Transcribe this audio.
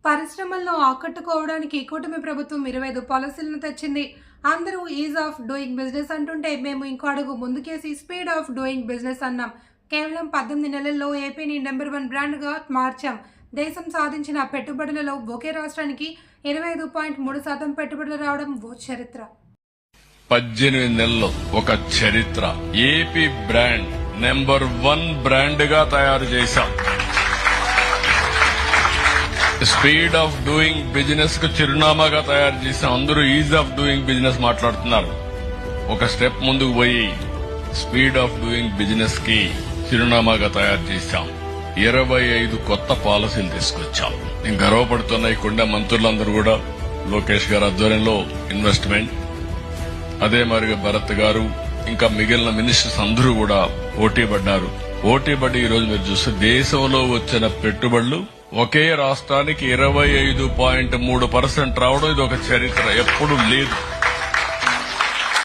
పరిశ్రమలను ఆకట్టుకోవడానికి కూటమి ప్రభుత్వం 25 పాలసీలను తెచ్చింది. అందరూ ఈజ్ ఆఫ్ డూయింగ్ బిజినెస్ అంటుంటే మేము ఇంకో అడుగు ముందుకేసి స్పీడ్ ఆఫ్ డూయింగ్ బిజినెస్ అన్నాం. కేవలం 18 నెలల్లో ఏపీని నెంబర్ 1 బ్రాండ్గా మార్చాం. దేశం సాధించిన పెట్టుబడులలో ఒకే రాష్ట్రానికి 25.3% పెట్టుబడులు రావడం ఓ చరిత్ర. 18 నెలల్లో ఒక చరిత్ర. ఏపీ బ్రాండ్ నెంబర్ 1 బ్రాండ్ గా తయారు చేశాం. స్పీడ్ ఆఫ్ డూయింగ్ బిజినెస్ కు చిరునామాగా తయారు చేసాం. అందరూ ఈజ్ ఆఫ్ డూయింగ్ బిజినెస్ మాట్లాడుతున్నారు. ఒక స్టెప్ ముందుకు పోయి స్పీడ్ ఆఫ్ డూయింగ్ బిజినెస్ కి చిరునామాగా తయారు చేశాం. 25 కొత్త పాలసీలు తీసుకొచ్చాం. నేను గర్వపడుతున్న ఈ కొండ మంత్రులందరూ కూడా లోకేష్ గారి ఆధ్వర్యంలో ఇన్వెస్ట్మెంట్, అదే మరిగా భరత్ గారు ఇంకా మిగిలిన మినిస్టర్స్ అందరూ కూడా పోటీ పడ్డారు. పోటీ పడి ఈ రోజు మీరు చూస్తే దేశంలో వచ్చిన పెట్టుబడులు ఒకే రాష్ట్రానికి 25.3% రావడం ఇది ఒక చరిత్ర, ఎప్పుడు లేదు.